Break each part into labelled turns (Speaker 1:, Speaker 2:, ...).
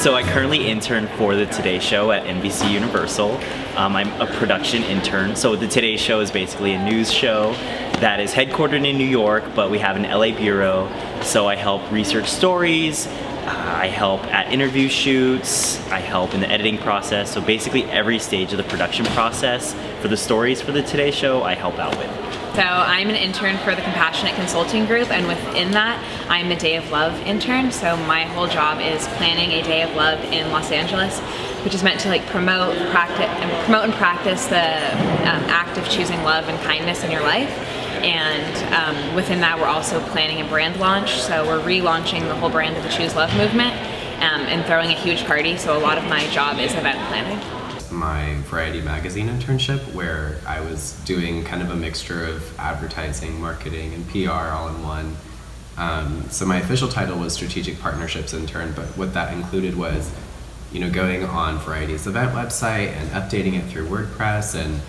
Speaker 1: So I currently intern for the Today Show at NBC Universal. I'm a production intern. So the Today Show is basically a news show that is headquartered in New York, but we have an LA bureau. So I help research stories, I help at interview shoots, I help in the editing process. So basically every stage of the production process for the stories for the Today Show, I help out with.
Speaker 2: So I'm an intern for the Compassionate Consulting Group, and within that, I'm a Day of Love intern. So my whole job is planning a Day of Love in Los Angeles, which is meant to like promote and practice the act of choosing love and kindness in your life. And within that, we're also planning a brand launch. So we're relaunching the whole brand of the Choose Love movement and throwing a huge party. So a lot of my job is event planning.
Speaker 3: My Variety magazine internship, where I was doing kind of a mixture of advertising, marketing, and PR all in one. So my official title was Strategic Partnerships Intern, but what that included was, going on Variety's event website and updating it through WordPress and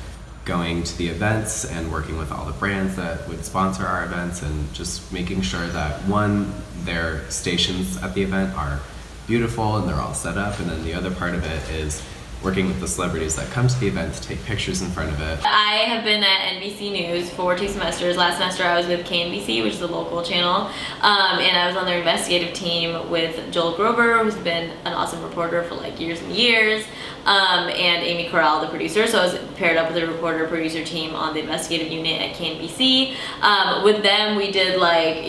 Speaker 3: going to the events and working with all the brands that would sponsor our events and just making sure that, one, their stations at the event are beautiful and they're all set up, and then the other part of it is working with the celebrities that come to the event to take pictures in front of it.
Speaker 4: I have been at NBC News for 2 semesters. Last semester I was with KNBC, which is a local channel, and I was on their investigative team with Joel Grover, who's been an awesome reporter for like years and years, and Amy Corral, the producer. So I was paired up with a reporter-producer team on the investigative unit at KNBC. With them we did like,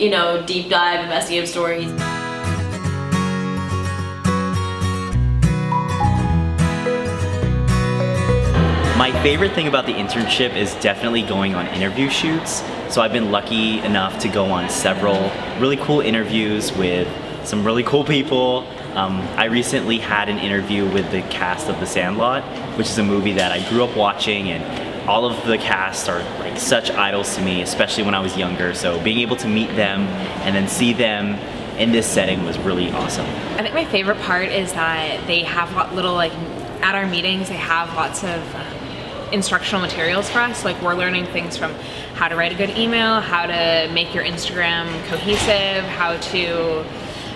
Speaker 4: deep dive investigative stories.
Speaker 1: My favorite thing about the internship is definitely going on interview shoots. So I've been lucky enough to go on several really cool interviews with some really cool people. I recently had an interview with the cast of The Sandlot, which is a movie that I grew up watching, and all of the cast are like such idols to me, especially when I was younger. So being able to meet them and then see them in this setting was really awesome.
Speaker 2: I think my favorite part is that they have little at our meetings, they have lots of instructional materials for us. Like, we're learning things from how to write a good email, how to make your Instagram cohesive, how to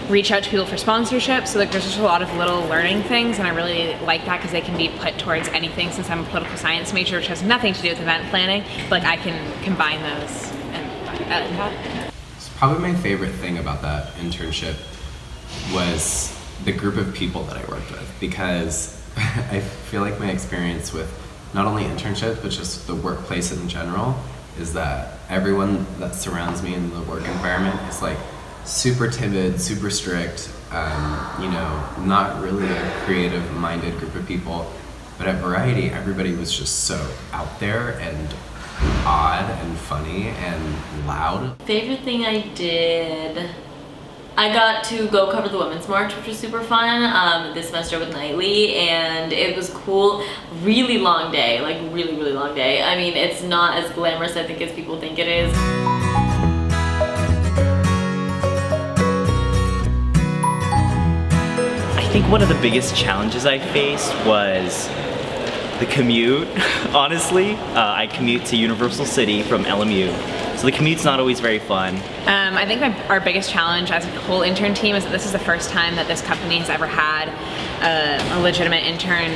Speaker 2: reach out to people for sponsorship. So there's just a lot of little learning things, and I really like that because they can be put towards anything. Since I'm a political science major, which has nothing to do with event planning, I can combine those and
Speaker 3: Probably my favorite thing about that internship was the group of people that I worked with, because I feel like my experience with not only internships, but just the workplace in general, is that everyone that surrounds me in the work environment is like super timid, super strict, not really a creative-minded group of people. But at Variety, everybody was just so out there and odd and funny and loud.
Speaker 4: Favorite thing I did, I got to go cover the Women's March, which was super fun, this semester with Nightly, and it was cool. Really long day, really, really long day. I mean, it's not as glamorous, I think, as people think it is.
Speaker 1: I think one of the biggest challenges I faced was the commute, honestly. I commute to Universal City from LMU, so the commute's not always very fun.
Speaker 2: I think our biggest challenge as a whole intern team is that this is the first time that this company has ever had a legitimate intern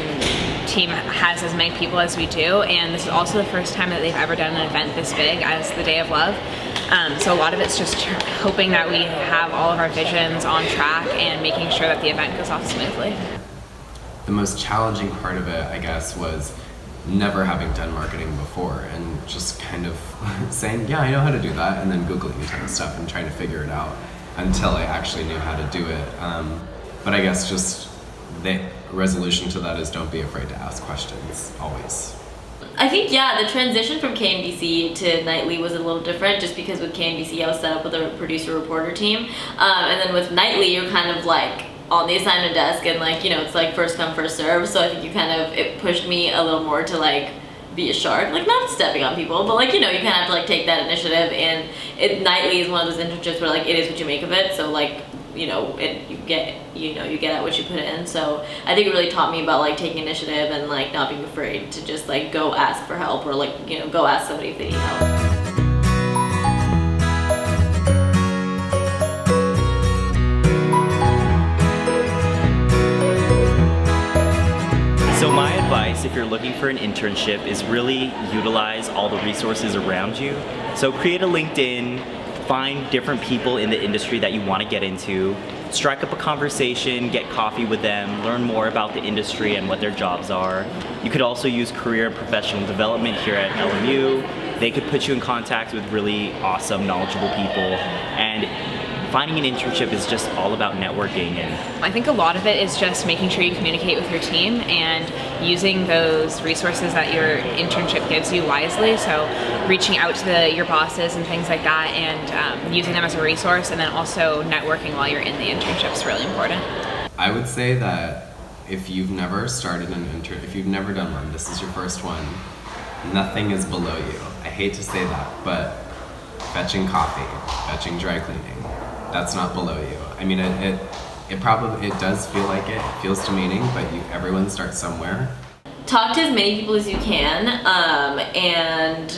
Speaker 2: team has as many people as we do, and this is also the first time that they've ever done an event this big as the Day of Love. So a lot of it's just hoping that we have all of our visions on track and making sure that the event goes off smoothly.
Speaker 3: The most challenging part of it, I guess, was never having done marketing before and just kind of saying, yeah, I know how to do that, and then Googling a ton of stuff and trying to figure it out until I actually knew how to do it. But I guess just the resolution to that is don't be afraid to ask questions, always.
Speaker 4: I think, yeah, the transition from KNBC to Nightly was a little different, just because with KNBC I was set up with a producer-reporter team, and then with Nightly you're kind of like on the assignment desk, and it's like first come first serve. So I think it pushed me a little more to be a shark, not stepping on people, but you kind of have to take that initiative. And Nightly is one of those internships where it is what you make of it. So you get at what you put in. So I think it really taught me about taking initiative and not being afraid to just go ask for help, or go ask somebody if they need help.
Speaker 1: you're looking for an internship is really utilize all the resources around you. So create a LinkedIn, find different people in the industry that you want to get into, strike up a conversation, get coffee with them, learn more about the industry and what their jobs are. You could also use career and professional development here at LMU. They could put you in contact with really awesome, knowledgeable people. And finding an internship is just all about networking. And
Speaker 2: I think a lot of it is just making sure you communicate with your team and using those resources that your internship gives you wisely. So reaching out to your bosses and things like that, and using them as a resource, and then also networking while you're in the internship is really important.
Speaker 3: I would say that if you've never started an if you've never done one, this is your first one, nothing is below you. I hate to say that, but fetching coffee, fetching dry cleaning, that's not below you. I mean, it probably does feel like it feels demeaning, but everyone starts somewhere.
Speaker 4: Talk to as many people as you can, and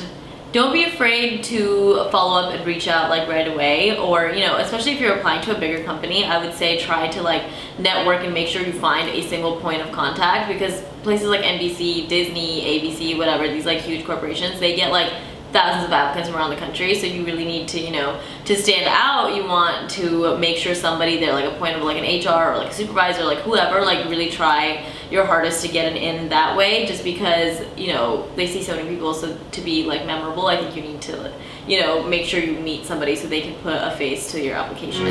Speaker 4: don't be afraid to follow up and reach out like right away, or especially if you're applying to a bigger company, I would say try to like network and make sure you find a single point of contact, because places like NBC, Disney, ABC, whatever, these like huge corporations, they get like thousands of applicants from around the country, so you really need to, to stand out, you want to make sure somebody there, like a point of like an HR or like a supervisor, like whoever, like really try your hardest to get an in that way, just because, they see so many people, so to be like memorable, I think you need to, make sure you meet somebody so they can put a face to your application.